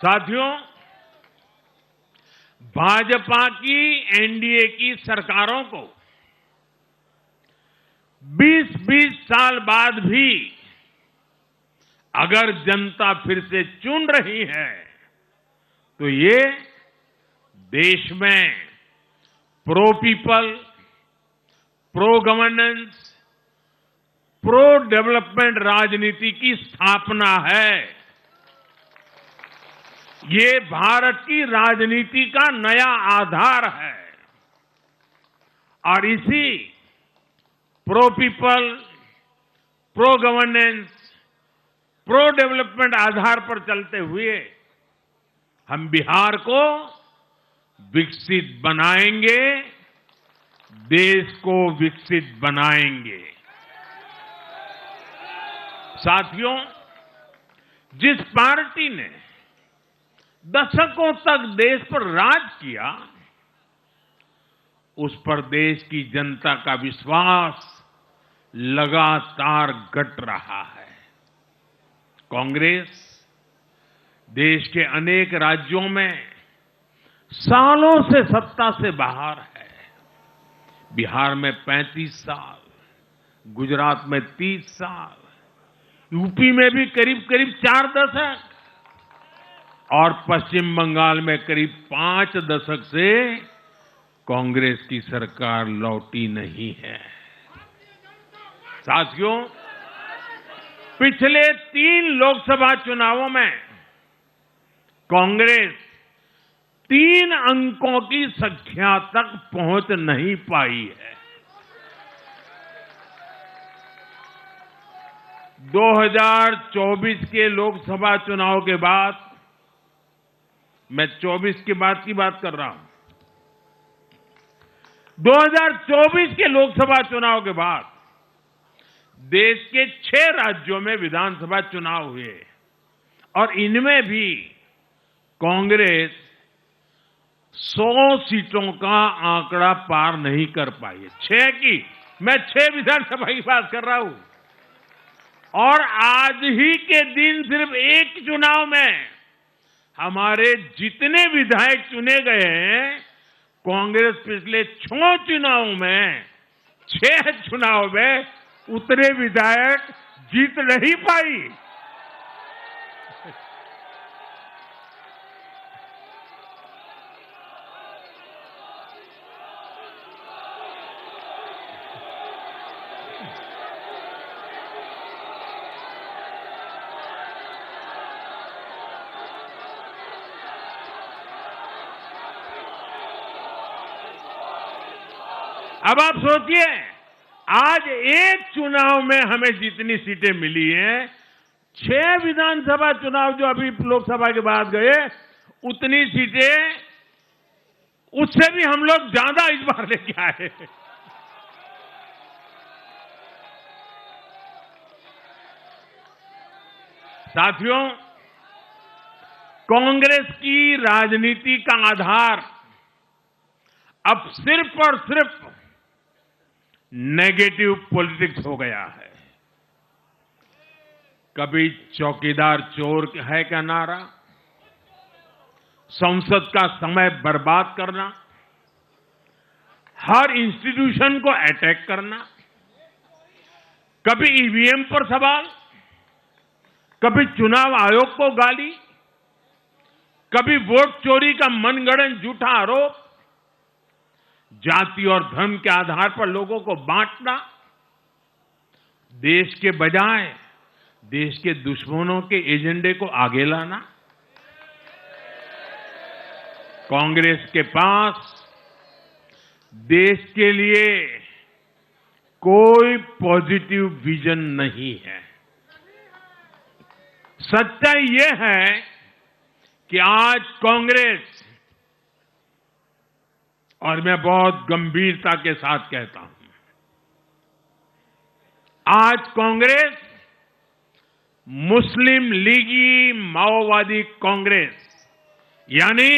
साथियों, भाजपा की एनडीए की सरकारों को 20-20 साल बाद भी अगर जनता फिर से चुन रही है तो ये देश में pro people, pro governance, pro development राजनीति की स्थापना है। ये भारत की राजनीति का नया आधार है और इसी pro people, pro governance, pro development आधार पर चलते हुए हम बिहार को विकसित बनाएंगे, देश को विकसित बनाएंगे। साथियों, जिस पार्टी ने दशकों तक देश पर राज किया, उस पर देश की जनता का विश्वास लगातार घट रहा है। कांग्रेस देश के अनेक राज्यों में सालों से सत्ता से बाहर है। बिहार में 35 साल, गुजरात में 30 साल, यूपी में भी करीब 4 दशक और पश्चिम बंगाल में करीब 5 दशक से कांग्रेस की सरकार लौटी नहीं है। साथियों, पिछले 3 लोकसभा चुनावों में कांग्रेस 3 अंकों की संख्या तक पहुंच नहीं पाई है। 2024 के लोकसभा चुनाव के बाद, मैं 24 के बाद की बात कर रहा हूं, 2024 के लोकसभा चुनाव के बाद देश के 6 राज्यों में विधानसभा चुनाव हुए और इनमें भी कांग्रेस 100 सीटों का आंकड़ा पार नहीं कर पाई है। मैं 6 विधानसभा की बात कर रहा हूं और आज ही के दिन सिर्फ एक चुनाव में हमारे जितने विधायक चुने गए हैं, कांग्रेस पिछले 6 चुनावों में 6 चुनाव में उतने विधायक जीत नहीं पाई। अब आप सोचिए, आज एक चुनाव में हमें जितनी सीटें मिली हैं, 6 विधानसभा चुनाव जो अभी लोकसभा के बाद गए, उतनी सीटें उससे भी हम लोग ज्यादा इस बार लेके आए। साथियों, कांग्रेस की राजनीति का आधार अब सिर्फ और सिर्फ नेगेटिव पॉलिटिक्स हो गया है। कभी चौकीदार चोर है का नारा, संसद का समय बर्बाद करना, हर इंस्टीट्यूशन को अटैक करना, कभी ईवीएम पर सवाल, कभी चुनाव आयोग को गाली, कभी वोट चोरी का मनगढ़ंत झूठा आरोप, जाति और धर्म के आधार पर लोगों को बांटना, देश के बजाय देश के दुश्मनों के एजेंडे को आगे लाना। कांग्रेस के पास देश के लिए कोई पॉजिटिव विजन नहीं है। सच्चाई यह है कि आज कांग्रेस, और मैं बहुत गंभीरता के साथ कहता हूं, आज कांग्रेस मुस्लिम लीगी माओवादी कांग्रेस यानी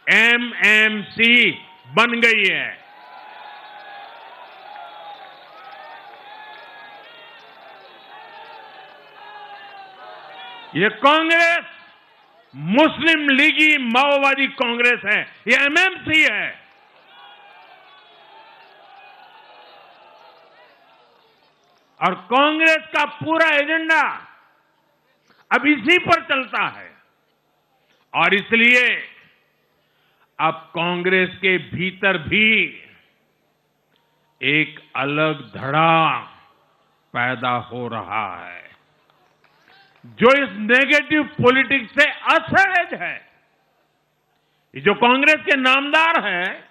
एमएमसी बन गई है। ये कांग्रेस मुस्लिम लीगी माओवादी कांग्रेस है, ये एमएमसी है। और कांग्रेस का पूरा एजेंडा अब इसी पर चलता है। और इसलिए अब कांग्रेस के भीतर भी एक अलग धड़ा पैदा हो रहा है, जो इस नेगेटिव पॉलिटिक्स से असहज है। ये जो कांग्रेस के नामदार हैं,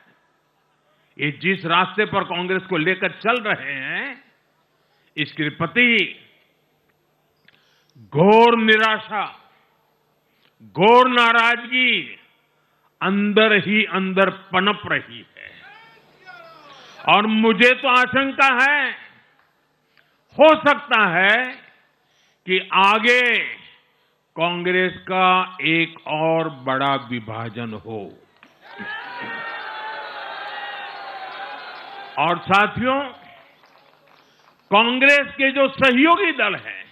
ये जिस रास्ते पर कांग्रेस को लेकर चल रहे हैं, इसके प्रति घोर निराशा, घोर नाराजगी अंदर ही अंदर पनप रही है। और मुझे तो आशंका है, हो सकता है कि आगे कांग्रेस का एक और बड़ा विभाजन हो। और साथियों, कांग्रेस के जो सहयोगी दल हैं,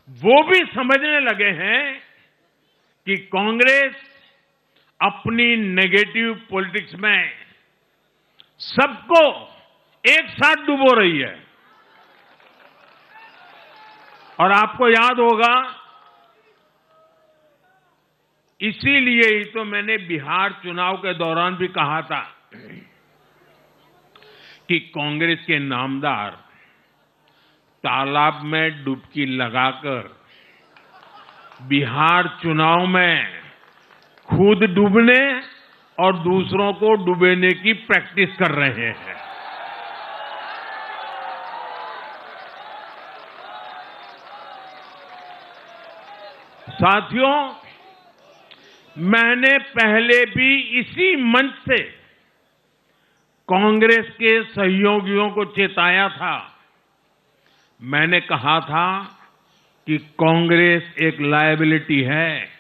वो भी समझने लगे हैं कि कांग्रेस अपनी नेगेटिव पॉलिटिक्स में सबको एक साथ डुबो रही है। और आपको याद होगा, इसीलिए ही तो मैंने बिहार चुनाव के दौरान भी कहा था कि कांग्रेस के नामदार तालाब में डुबकी लगाकर बिहार चुनाव में खुद डूबने और दूसरों को डुबेने की प्रैक्टिस कर रहे हैं। साथियों, मैंने पहले भी इसी मंच से कांग्रेस के सहयोगियों को चेताया था। मैंने कहा था कि कांग्रेस एक लायबिलिटी है।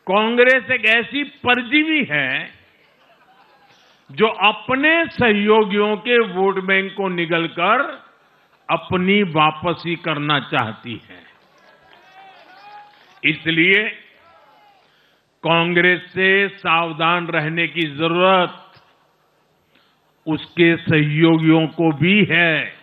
कांग्रेस एक ऐसी परजीवी है जो अपने सहयोगियों के वोट बैंक को निगलकर अपनी वापसी करना चाहती है। इसलिए कांग्रेस से सावधान रहने की जरूरत उसके सहयोगियों को भी है।